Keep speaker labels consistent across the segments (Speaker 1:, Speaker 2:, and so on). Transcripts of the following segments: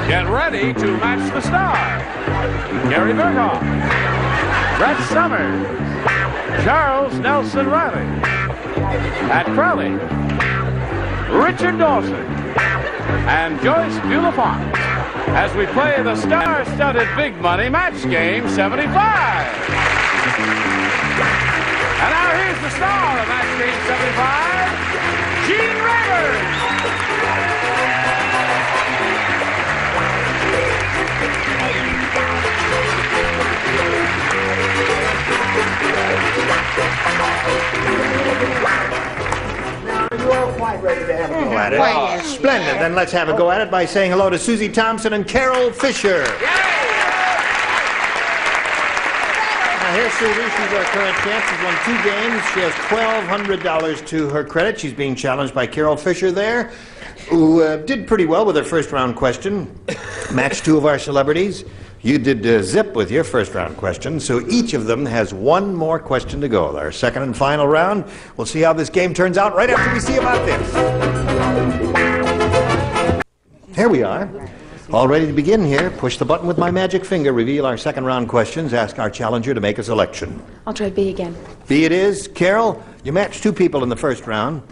Speaker 1: Get ready to match the star. Gary Burghoff, Brett Summers, Charles Nelson Reilly. At Crowley, Richard Dawson and Joyce Bulifant as we play the star-studded big money match game 75. And now here's the star of match game 75, Gene Rivers.
Speaker 2: You are quite ready to have a go at it.
Speaker 3: Quite.
Speaker 2: Splendid. Then let's have a go at it by saying hello to Susie Thompson and Carol Fisher. Now here's Susie. She's our current champ. She's won 2 games. She has $1,200 to her credit. She's being challenged by Carol Fisher there, who did pretty well with her first round question. Matched 2 of our celebrities. You did zip with your first round question, so each of them has 1 more question to go. Our second and final round. We'll see how this game turns out right after we see about this. Here we are. All ready to begin here. Push the button with my magic finger. Reveal our second round questions. Ask our challenger to make a selection.
Speaker 3: I'll try B again.
Speaker 2: B it is. Carol, you matched 2 people in the first round.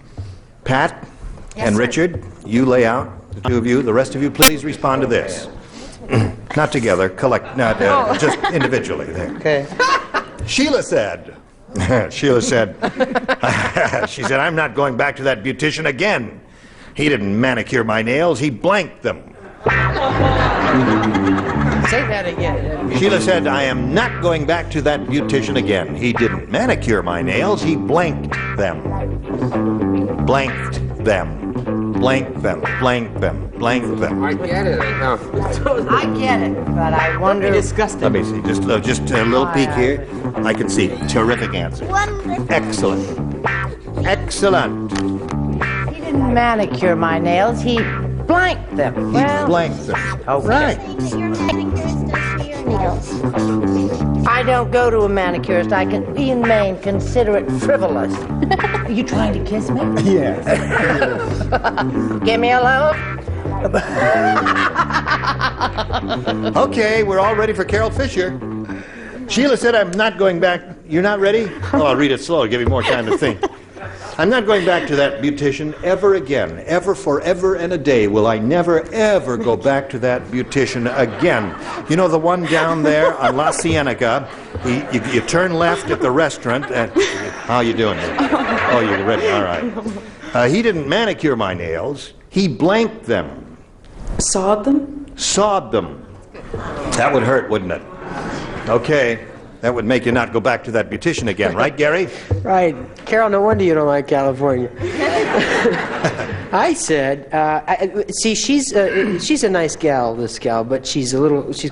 Speaker 2: Pat and
Speaker 3: sir.
Speaker 2: Richard, you lay out, the 2 of you. The rest of you, please respond to this. Not together, just individually. There.
Speaker 4: Okay.
Speaker 2: Sheila said, she said, I'm not going back to that beautician again. He didn't manicure my nails, he blanked them.
Speaker 4: Say that again.
Speaker 2: Sheila said, I am not going back to that beautician again. He didn't manicure my nails, he blanked them. Blanked them. Blank them, blank them, blank them.
Speaker 5: I get it, I know.
Speaker 4: I get it, but I wonder. Disgusting.
Speaker 2: Let me see, just a little peek here. I can see. Terrific answer.
Speaker 3: Wonderful.
Speaker 2: Excellent. Excellent.
Speaker 6: He didn't manicure my nails, he blanked them.
Speaker 2: He blanked them.
Speaker 6: Okay.
Speaker 2: Right.
Speaker 3: Your manicurist does to your nails.
Speaker 6: I don't go to a manicurist. I can be in Maine, consider it frivolous. Are you trying to kiss me?
Speaker 2: Yes.
Speaker 6: Give me a love?
Speaker 2: Okay, we're all ready for Carol Fisher. Sheila said, I'm not going back. You're not ready? Oh, I'll read it slow to give you more time to think. I'm not going back to that beautician ever again. Ever, forever, and a day will I never, ever go back to that beautician again. You know the one down there on La Cienega? You turn left at the restaurant. How you doing? Oh, you're ready. All right. He didn't manicure my nails. He blanked them.
Speaker 3: Sawed them?
Speaker 2: Sawed them. That would hurt, wouldn't it? Okay. That would make you not go back to that beautician again, right, Gary?
Speaker 4: Right. Carol, no wonder you don't like California. I said, see, she's a nice gal, this gal, but she's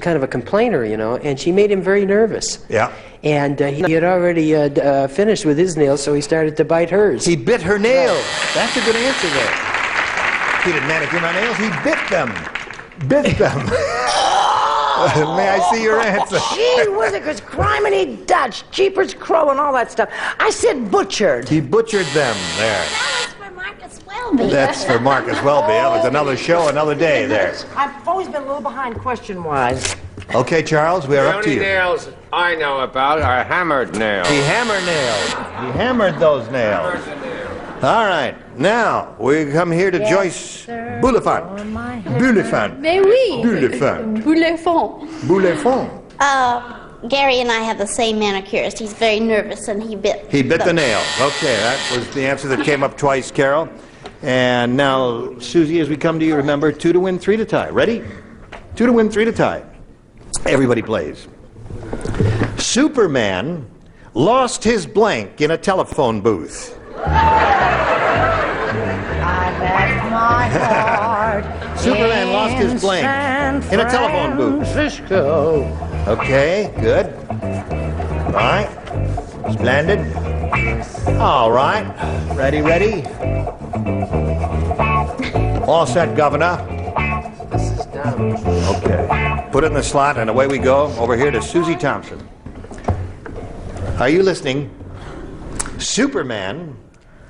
Speaker 4: kind of a complainer, you know, and she made him very nervous.
Speaker 2: Yeah.
Speaker 4: And he had already finished with his nails, so he started to bite hers.
Speaker 2: He bit her nails. That's a good answer there. He didn't manicure my nails. He bit them. Bit them. May I see your answer?
Speaker 6: Gee whiz, it was criminy Dutch, jeepers crow, and all that stuff. I said butchered.
Speaker 2: He butchered them there.
Speaker 3: That was for Marcus Welby.
Speaker 2: That's for Marcus Welby. That was another show, another day there.
Speaker 6: I've always been a little behind question-wise.
Speaker 2: Okay, Charles, we are
Speaker 5: The
Speaker 2: up to
Speaker 5: only
Speaker 2: you.
Speaker 5: nails I know about are hammered nails.
Speaker 2: He hammered nails. He hammered those nails. All right, now we come here to Joyce Bulifant. Bulifant.
Speaker 7: Mais oui.
Speaker 2: Bulifant.
Speaker 7: Bulifant.
Speaker 2: Bulifant.
Speaker 3: Gary and I have the same manicurist. He's very nervous and he bit.
Speaker 2: He bit the nails. Okay, that was the answer that came up twice, Carol. And now, Susie, as we come to you, remember 2 to win, 3 to tie. Ready? 2 to win, 3 to tie. Everybody plays. Superman lost his blank in a telephone booth.
Speaker 6: I left my heart.
Speaker 2: Superman lost his blank in a telephone booth.
Speaker 6: Francisco.
Speaker 2: Okay, good. All right. Splendid. All right. Ready? All set, Governor.
Speaker 4: This is dumb.
Speaker 2: Okay. Put it in the slot, and away we go. Over here to Susie Thompson. Are you listening? Superman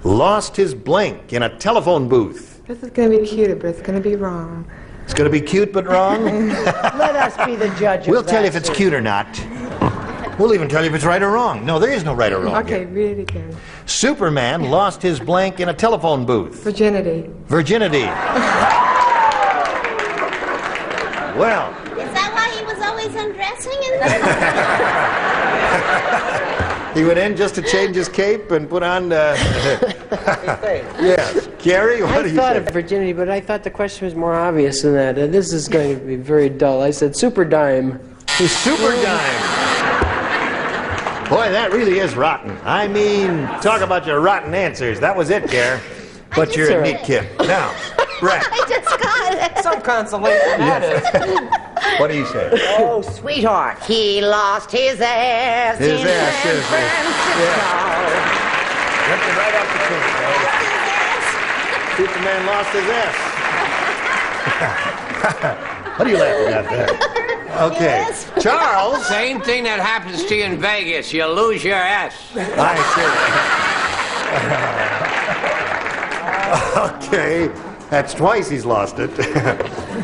Speaker 2: lost his blank in a telephone booth.
Speaker 8: This is going to be cute, but it's going to be wrong.
Speaker 2: It's going to be cute but wrong?
Speaker 6: Let us be the judge
Speaker 2: We'll
Speaker 6: of
Speaker 2: tell you
Speaker 6: that,
Speaker 2: if it's
Speaker 6: sir.
Speaker 2: cute or not. We'll even tell you if it's right or wrong. No, there is no right or wrong.
Speaker 7: Okay,
Speaker 2: here.
Speaker 7: read it again.
Speaker 2: Superman lost his blank in a telephone booth.
Speaker 7: Virginity.
Speaker 2: Virginity. Well,
Speaker 3: Is that why he was always undressing?
Speaker 2: he went in just to change his cape and put on. Yes, Gary, what do
Speaker 4: I
Speaker 2: you
Speaker 4: thought
Speaker 2: say?
Speaker 4: of virginity, but I thought the question was more obvious than that. This is going to be very dull. I said super dime.
Speaker 2: Super dime. Boy, that really is rotten. I mean, talk about your rotten answers. That was it, Gare. But you're a neat kid. Now, Brett,
Speaker 3: I just got it.
Speaker 8: Some consolation, that is.
Speaker 2: what do you say?
Speaker 6: Oh, sweetheart, he lost his ass
Speaker 2: His
Speaker 6: in
Speaker 2: ass,
Speaker 6: San
Speaker 2: yes,
Speaker 6: Francisco.
Speaker 2: Ripped it right off the truth, Superman lost his ass. What are you laughing at there? Okay.
Speaker 3: Yes.
Speaker 2: Charles.
Speaker 5: Same thing that happens to you in Vegas. You lose your ass.
Speaker 2: I see. Okay. That's twice he's lost it.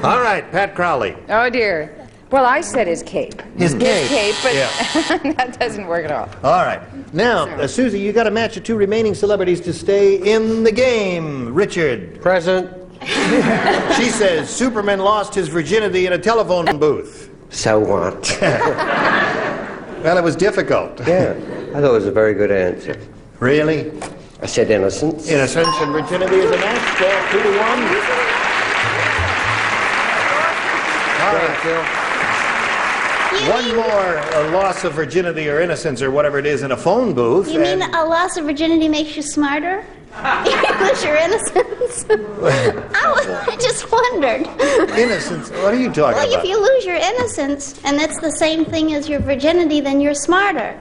Speaker 2: All right, Pat Crowley.
Speaker 9: Oh dear. Well, I said his cape.
Speaker 2: His cape.
Speaker 9: But
Speaker 2: Yeah.
Speaker 9: that doesn't work at all.
Speaker 2: All right. Now, Susie, you got to match the two remaining celebrities to stay in the game. Richard.
Speaker 4: Present.
Speaker 2: She says Superman lost his virginity in a telephone booth.
Speaker 10: So what?
Speaker 2: Well, it was difficult.
Speaker 10: Yeah, I thought it was a very good answer.
Speaker 2: Really?
Speaker 10: I said innocence.
Speaker 2: Innocence and virginity is a match. 2-1. All right. One more loss of virginity or innocence or whatever it is in a phone booth.
Speaker 3: You mean
Speaker 2: and-
Speaker 3: a loss of virginity makes you smarter? You lose your innocence? I just wondered.
Speaker 2: Innocence? What are you talking
Speaker 3: Well,
Speaker 2: about?
Speaker 3: if you lose your innocence and that's the same thing as your virginity, then you're smarter.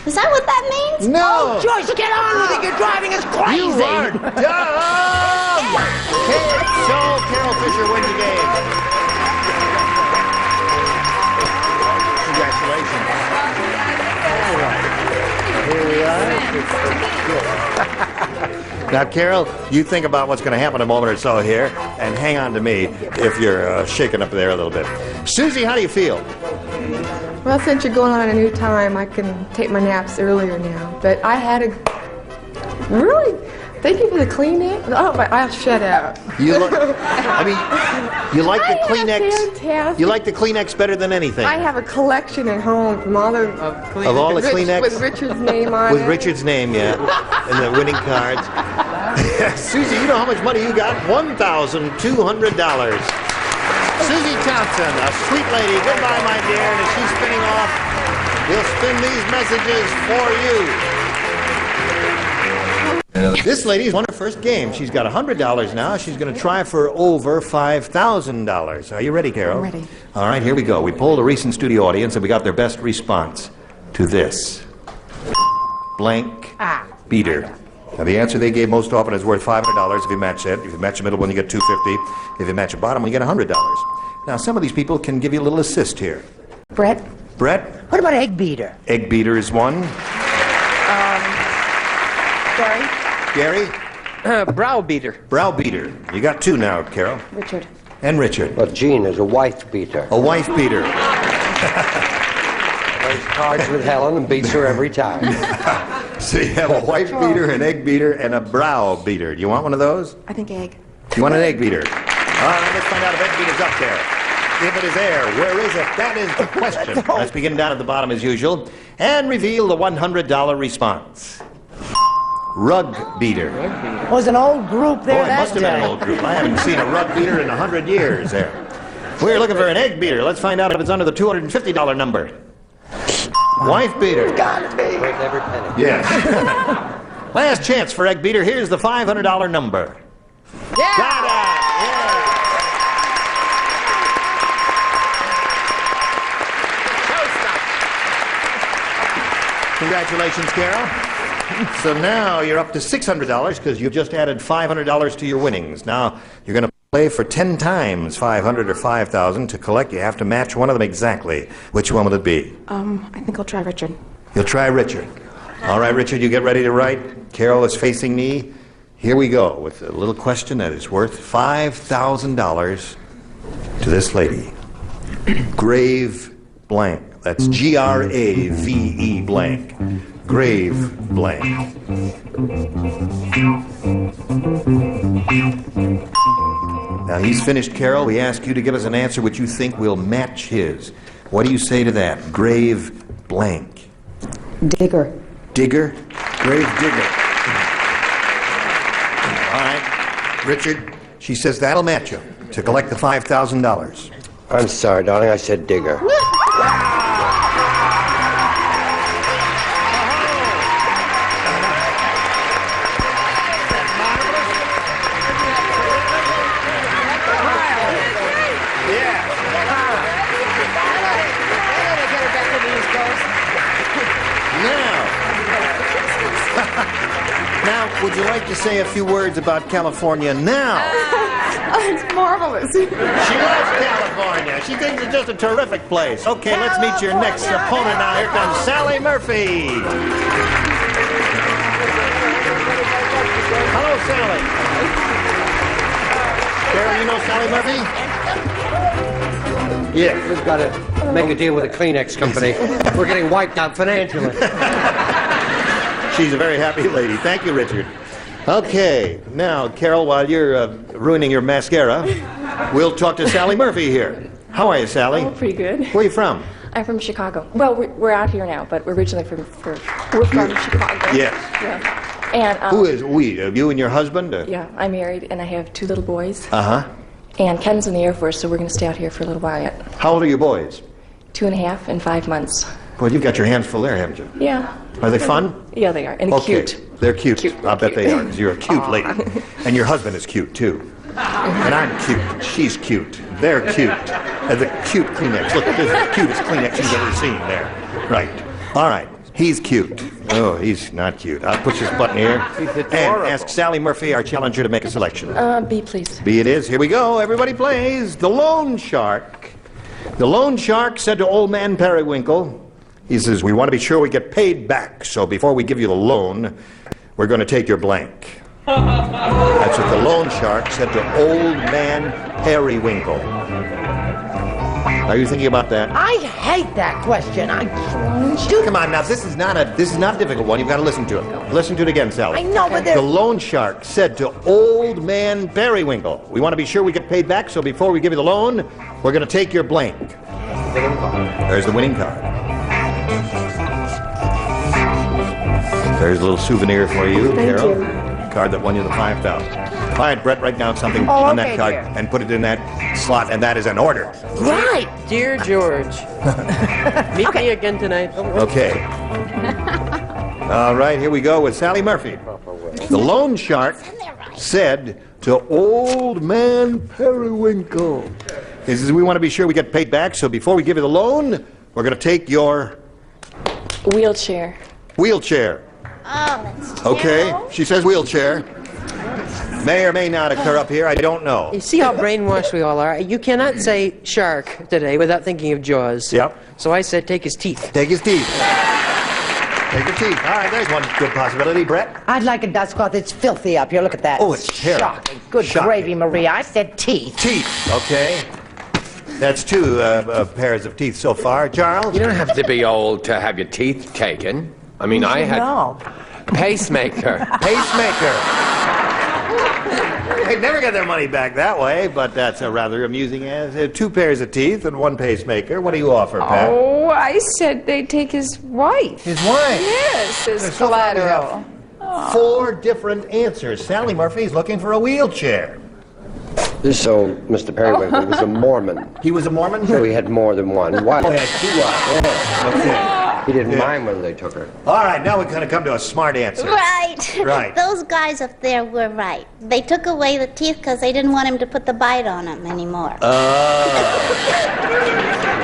Speaker 3: Is that what that means?
Speaker 2: No!
Speaker 6: Joyce, get on with it. You're driving us crazy.
Speaker 2: You are dumb! So, Carol Fisher wins the game. Congratulations. All right. Here we are. Now, Carol, you think about what's going to happen in a moment or so here, and hang on to me if you're shaking up there a little bit. Susie, how do you feel?
Speaker 7: Well, since you're going on a new time, I can take my naps earlier now. But I had a... Really? Thank you for the Kleenex. Oh, but I'll shut up.
Speaker 2: You look, I mean, you like the
Speaker 7: I have
Speaker 2: Kleenex.
Speaker 7: fantastic-
Speaker 2: You like the Kleenex better than anything.
Speaker 7: I have a collection at home from all the...
Speaker 2: Of all the Kleenex?
Speaker 7: With Richard's name on
Speaker 2: With
Speaker 7: it.
Speaker 2: Richard's name, yeah, and the winning cards. Susie, you know how much money you got? $1,200. Susie Thompson, a sweet lady. Goodbye, my dear. And as she's spinning off, we'll spin these messages for you. This lady's won her first game. She's got $100 now. She's going to try for over $5,000. Are you ready, Carol?
Speaker 7: I'm ready.
Speaker 2: All right, here we go. We polled a recent studio audience, and we got their best response to this. Blank beater. Now, the answer they gave most often is worth $500 if you match it. If you match the middle one, you get $250. If you match the bottom one, you get $100. Now, some of these people can give you a little assist here.
Speaker 6: Brett,
Speaker 2: Brett,
Speaker 6: what about egg beater?
Speaker 2: egg beater is one.
Speaker 7: Sorry.
Speaker 2: Gary,
Speaker 4: Brow beater.
Speaker 2: brow beater. You got two now, Carol.
Speaker 7: Richard.
Speaker 2: And Richard.
Speaker 10: Well, Gene is a wife beater.
Speaker 2: A wife beater.
Speaker 10: Plays cards with Helen and beats her every time.
Speaker 2: So you have a wife beater, an egg beater, and a brow beater. Do you want one of those?
Speaker 7: I think egg.
Speaker 2: You want an egg beater? All right, let's find out if egg beater's up there. If it is there, where is it? That is the question. Let's begin down at the bottom as usual and reveal the $100 response. Rug beater.
Speaker 6: Was an old group there
Speaker 2: Boy, it
Speaker 6: that
Speaker 2: must have been an
Speaker 6: day.
Speaker 2: old group. I haven't seen a rug beater in 100 years there. We're looking for an egg beater. Let's find out if it's under the $250 number. Wife beater.
Speaker 10: Worth every penny.
Speaker 2: Yes. Last chance for egg beater. Here's the $500 number.
Speaker 9: Yeah!
Speaker 2: Got it! Yeah. Congratulations, Carol. So now you're up to $600 because you've just added $500 to your winnings. Now you're going to play for 10 times 500 or 5,000 to collect. You have to match one of them exactly. Which one will it be?
Speaker 7: I think I'll try Richard.
Speaker 2: You'll try Richard. All right, Richard, you get ready to write. Carol is facing me. Here we go with a little question that is worth $5,000 to this lady. Grave blank. That's Grave blank. Grave blank. Now he's finished, Carol. We ask you to give us an answer which you think will match his. What do you say to that? Grave blank.
Speaker 9: Digger.
Speaker 2: Digger? Grave digger. All right. Richard, she says that'll match you to collect the $5,000.
Speaker 10: I'm sorry, darling. I said digger.
Speaker 2: Now, would you like to say a few words about California now?
Speaker 7: It's marvelous.
Speaker 2: She loves California. She thinks it's just a terrific place. Okay, let's meet your next opponent now. Here comes Sally Murphy. Hello, Sally. Carol, you know Sally Murphy? Yeah.
Speaker 10: We've got to make a deal with the Kleenex company. We're getting wiped out financially.
Speaker 2: She's a very happy lady. Thank you, Richard. Okay, now, Carol, while you're ruining your mascara, we'll talk to Sally Murphy here. How are you, Sally?
Speaker 8: Oh, pretty good.
Speaker 2: Where are you from?
Speaker 8: I'm from Chicago. Well, we're out here now, but we're originally we're from Chicago.
Speaker 2: Yes.
Speaker 8: Yeah. And
Speaker 2: Who is we? You and your husband?
Speaker 8: yeah, I'm married and I have 2 little boys.
Speaker 2: Uh-huh.
Speaker 8: And Ken's in the Air Force, so we're going to stay out here for a little while yet.
Speaker 2: How old are your boys?
Speaker 8: 2.5 and 5 months.
Speaker 2: Well, you've got your hands full there, haven't you?
Speaker 8: Yeah.
Speaker 2: Are they fun?
Speaker 8: Yeah, they are. And
Speaker 2: Okay.
Speaker 8: cute.
Speaker 2: They're cute.
Speaker 8: Cute.
Speaker 2: I'll bet they are, 'cause you're a cute lady. And your husband is cute, too. And I'm cute. She's cute. They're cute. And the cute Kleenex. Look, this is the cutest Kleenex you've ever seen there. Right. All right. He's cute. Oh, he's not cute. I'll push this button here. And ask Sally Murphy, our challenger, to make a selection.
Speaker 8: B, please.
Speaker 2: B it is. Here we go. Everybody plays. The Loan Shark. The Loan Shark said to Old Man Periwinkle, he says, we want to be sure we get paid back, so before we give you the loan, we're going to take your blank. That's what the Loan Shark said to Old Man Periwinkle. Are you thinking about that?
Speaker 6: I hate that question.
Speaker 2: Come on now, this is not a difficult one. You've got to listen to it. Listen to it again, Sally.
Speaker 6: I know, but
Speaker 2: The Loan Shark said to Old Man Periwinkle, we want to be sure we get paid back, so before we give you the loan, we're going to take your blank. There's the winning card. There's a little souvenir for you, Carol. Card that won you the $5,000. All right, Brett, write down something on that card and put it in that slot, and that is an order.
Speaker 6: Right.
Speaker 4: Dear George, meet me again tonight.
Speaker 2: Okay. All right, here we go with Sally Murphy. The Loan Shark said to Old Man Periwinkle, he says, we want to be sure we get paid back, so before we give you the loan, we're going to take your
Speaker 8: Wheelchair.
Speaker 2: wheelchair.
Speaker 3: Oh, that's
Speaker 2: Okay,
Speaker 3: terrible.
Speaker 2: she says wheelchair. May or may not occur up here, I don't know.
Speaker 4: You see how brainwashed we all are? You cannot say shark today without thinking of Jaws.
Speaker 2: Yep.
Speaker 4: So I said take his teeth.
Speaker 2: Take his teeth. Take your teeth. All right, there's one good possibility. Brett?
Speaker 6: I'd like a dustcloth. It's filthy up here. Look at that.
Speaker 2: Oh, it's terrible.
Speaker 6: Shocking. Good
Speaker 2: Shocking.
Speaker 6: gravy, Maria. I said teeth.
Speaker 2: Teeth. Okay. That's 2 pairs of teeth so far. Charles?
Speaker 5: You don't have to be old to have your teeth taken. I mean, I had
Speaker 6: No.
Speaker 5: pacemaker.
Speaker 2: Pacemaker. They never get their money back that way, but that's a rather amusing as 2 pairs of teeth and 1 pacemaker. What do you offer, Pat?
Speaker 9: Oh, I said they'd take his wife.
Speaker 2: His wife.
Speaker 9: Yes, as
Speaker 2: So far we have
Speaker 9: collateral.
Speaker 2: 4 different answers. Sally Murphy's looking for a wheelchair.
Speaker 10: So, Mr. Periwinkle was a Mormon.
Speaker 2: He was a Mormon?
Speaker 10: So he had more than one wife.
Speaker 2: Oh, he had 2 wives. Okay.
Speaker 10: He didn't mind when they took her.
Speaker 2: All right, now we're going to come to a smart answer.
Speaker 3: Right.
Speaker 2: Right.
Speaker 3: Those guys up there were right. They took away the teeth because they didn't want him to put the bite on them anymore.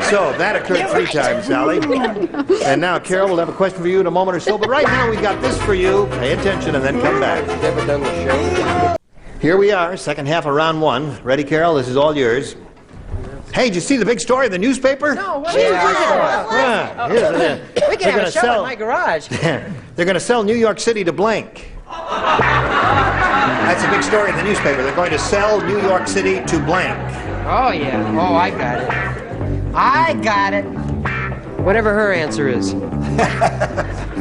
Speaker 2: So that occurred 3 times, Sally. And now Carol will have a question for you in a moment or so. But right now we got this for you. Pay attention and then come back.
Speaker 10: Never done the show.
Speaker 2: Here we are, second half of round 1. Ready, Carol? This is all yours. Hey, did you see the big story in the newspaper?
Speaker 4: No, what
Speaker 2: They're
Speaker 4: We can have
Speaker 2: gonna
Speaker 4: a show
Speaker 2: sell-
Speaker 4: in my garage.
Speaker 2: going to sell New York City to blank. That's a big story in the newspaper. They're going to sell New York City to blank.
Speaker 4: Oh, yeah. Oh, I got it.
Speaker 6: I got it.
Speaker 4: Whatever her answer is.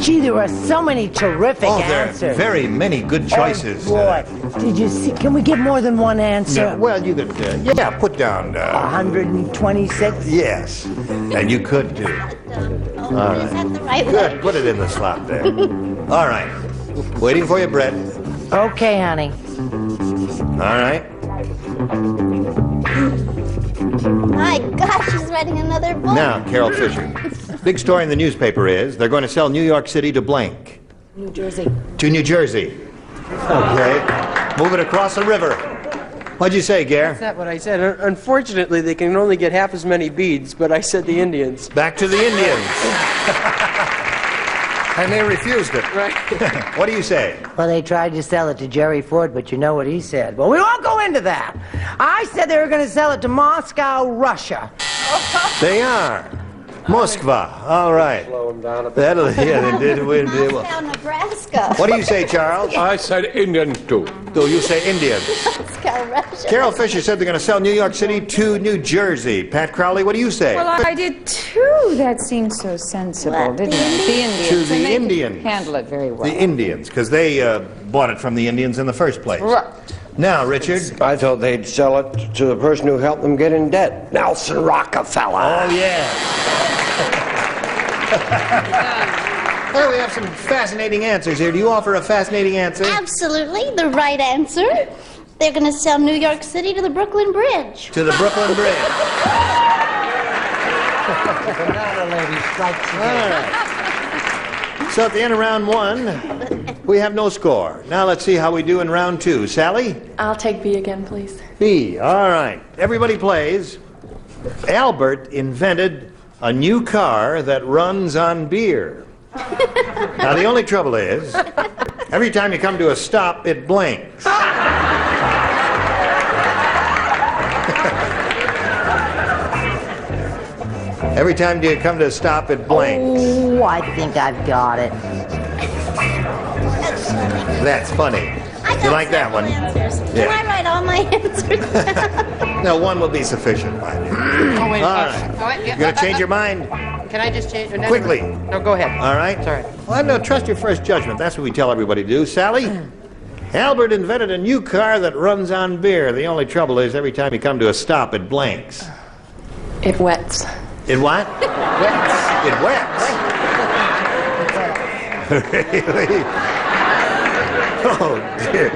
Speaker 6: Gee, there are so many terrific
Speaker 2: Oh, there
Speaker 6: answers.
Speaker 2: are very many good choices.
Speaker 6: Oh, boy. Did you see? Can we give more than one answer?
Speaker 2: No, well, you could, yeah, put down.
Speaker 6: 126?
Speaker 2: Yes, and you could do.
Speaker 3: Oh,
Speaker 2: All
Speaker 3: is that the right
Speaker 2: Good,
Speaker 3: way?
Speaker 2: put it in the slot there. All right, waiting for you, Brett.
Speaker 6: Okay, honey.
Speaker 2: All right.
Speaker 3: My gosh, she's writing another book.
Speaker 2: Now, Carol Fisher. Big story in the newspaper is they're going to sell New York City to blank.
Speaker 9: New Jersey.
Speaker 2: To New Jersey. Okay. Move it across the river. What'd you say, Gare?
Speaker 4: That's not what I said. Unfortunately, they can only get half as many beads, but I said the Indians.
Speaker 2: Back to the Indians. And they refused it.
Speaker 4: Right.
Speaker 2: What do you say?
Speaker 6: Well, they tried to sell it to Jerry Ford, but you know what he said. Well, we won't go into that. I said they were going to sell it to Moscow, Russia.
Speaker 2: They are. Moskva. All right.
Speaker 10: Slow them down a bit.
Speaker 2: That'll, yeah, they did.
Speaker 3: Moscow, Nebraska.
Speaker 2: What do you say, Charles?
Speaker 10: I said Indians too.
Speaker 2: Do you say Indians?
Speaker 3: Moscow, Russia.
Speaker 2: Carol Fisher said they're going to sell New York City to New Jersey. Pat Crowley, what do you say?
Speaker 9: Well, I did too. That seemed so sensible,
Speaker 3: What,
Speaker 9: didn't
Speaker 3: the
Speaker 9: it? The Indians.
Speaker 2: To the
Speaker 9: And they could
Speaker 2: Indians.
Speaker 9: handle it very well.
Speaker 2: The Indians, because they bought it from the Indians in the first place.
Speaker 9: Right.
Speaker 2: Now, Richard.
Speaker 10: I thought they'd sell it to the person who helped them get in debt, Nelson Rockefeller.
Speaker 2: Oh, yeah. Well, we have some fascinating answers here. Do you offer a fascinating answer?
Speaker 3: Absolutely, the right answer. They're going to sell New York City to the Brooklyn Bridge.
Speaker 2: To the Brooklyn Bridge.
Speaker 6: Banana lady strikes
Speaker 2: All right. So at the end of round one, we have no score. Now let's see how we do in round two. Sally?
Speaker 8: I'll take B again, please.
Speaker 2: B. All right. Everybody plays. Albert invented a new car that runs on beer. Now the only trouble is, every time you come to a stop, it blinks. Every time you come to a stop, it blinks.
Speaker 6: Oh, I think I've got it.
Speaker 2: That's funny.
Speaker 3: I got
Speaker 2: You like that
Speaker 3: several
Speaker 2: one?
Speaker 3: answers.
Speaker 2: Yeah.
Speaker 3: Can I write all my answers down?
Speaker 2: No, one will be sufficient. All
Speaker 4: Oh, wait.
Speaker 2: right. You're going to change your mind?
Speaker 4: Can I just change? No,
Speaker 2: Quickly.
Speaker 4: No, go ahead.
Speaker 2: All right?
Speaker 4: Sorry.
Speaker 2: Well, no, trust your first judgment. That's what we tell everybody to do. Sally? Albert invented a new car that runs on beer. The only trouble is every time you come to a stop, it blinks.
Speaker 8: It wets.
Speaker 2: It what? It wets. Really? Oh, dear.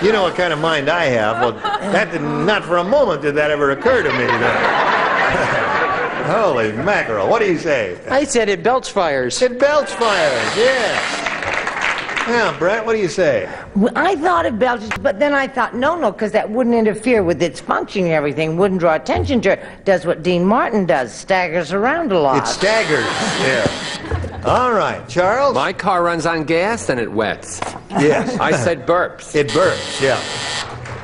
Speaker 2: You know what kind of mind I have. Well, that not for a moment did that ever occur to me. Holy mackerel. What do you say?
Speaker 4: I said it belch fires.
Speaker 2: It belch fires, yes. Now, Brett, what do you say?
Speaker 6: Well, I thought of belches, but then I thought, no, because that wouldn't interfere with its functioning and everything, wouldn't draw attention to it. Does what Dean Martin does, staggers around a lot.
Speaker 2: It staggers. Yeah. All right, Charles?
Speaker 5: My car runs on gas and it wets.
Speaker 2: Yes.
Speaker 5: I said burps.
Speaker 2: It burps, yeah.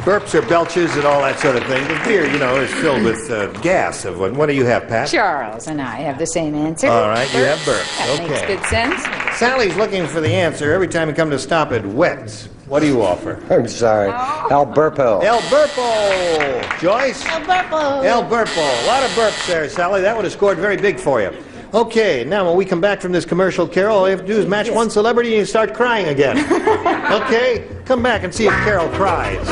Speaker 2: Burps or belches and all that sort of thing. The beer, is filled with gas. What do you have, Pat?
Speaker 9: Charles and I have the same answer.
Speaker 2: All right, you have burps.
Speaker 9: That
Speaker 2: Okay.
Speaker 9: makes good sense.
Speaker 2: Sally's looking for the answer. Every time you come to stop, it wets. What do you offer?
Speaker 10: I'm sorry. Al Burpo.
Speaker 2: El Burpo. Joyce?
Speaker 3: El Burpo.
Speaker 2: El Burpo. A lot of burps there, Sally. That would have scored very big for you. Okay, now when we come back from this commercial, Carol, all you have to do is match one celebrity and you start crying again. Okay? Come back and see if Carol cries.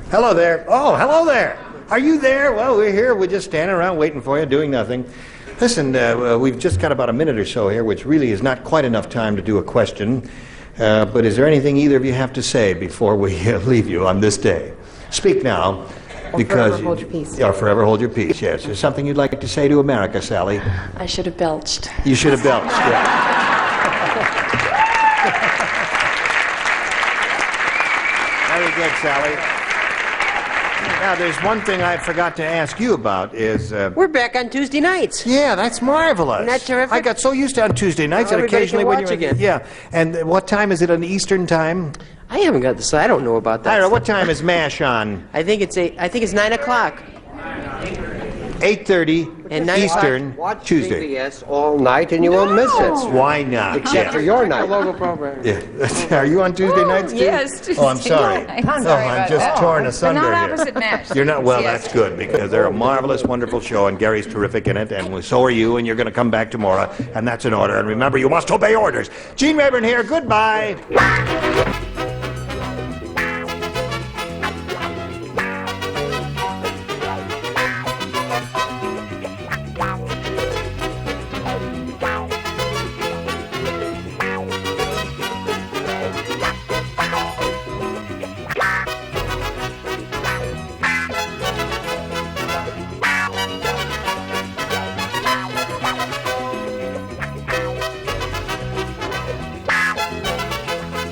Speaker 2: Hello there. Oh, hello there. Are you there? Well, we're here. We're just standing around waiting for you, doing nothing. Listen, we've just got about a minute or so here, which really is not quite enough time to do a question. But is there anything either of you have to say before we leave you on this day? Speak now. Because
Speaker 8: forever hold your peace.
Speaker 2: Or forever hold your peace, yes. Is there something you'd like to say to America, Sally?
Speaker 8: I should have belched.
Speaker 2: You should have belched, yeah. Very good, Sally. Now, there's one thing I forgot to ask you about is...
Speaker 4: We're back on Tuesday nights.
Speaker 2: Yeah, that's marvelous.
Speaker 4: Isn't that terrific?
Speaker 2: I got so used to on Tuesday nights
Speaker 4: Well,
Speaker 2: that
Speaker 4: everybody
Speaker 2: occasionally
Speaker 4: can
Speaker 2: when
Speaker 4: watch
Speaker 2: you're...
Speaker 4: again.
Speaker 2: Yeah, and what time is it on Eastern time?
Speaker 4: I haven't got this. I don't know about that.
Speaker 2: I don't know, what time is MASH on?
Speaker 4: I think it's 9 o'clock.
Speaker 2: 8:30
Speaker 4: And 9
Speaker 2: Eastern,
Speaker 10: Watch
Speaker 2: Tuesday.
Speaker 10: CBS all night and you won't miss it.
Speaker 2: Why not?
Speaker 10: Except for your night.
Speaker 4: Local program.
Speaker 2: Yeah. Are you on Tuesday nights too?
Speaker 8: yes,
Speaker 2: Oh, I'm sorry.
Speaker 9: I'm
Speaker 2: Oh,
Speaker 9: sorry
Speaker 2: I'm
Speaker 9: about
Speaker 2: just
Speaker 9: that.
Speaker 2: torn
Speaker 9: But
Speaker 2: asunder
Speaker 9: not
Speaker 2: here.
Speaker 9: opposite match.
Speaker 2: You're not, well,
Speaker 9: Yes.
Speaker 2: that's good because they're a marvelous, wonderful show and Gary's terrific in it and so are you and you're going to come back tomorrow and that's an order. And remember, you must obey orders. Gene Rayburn here. Goodbye.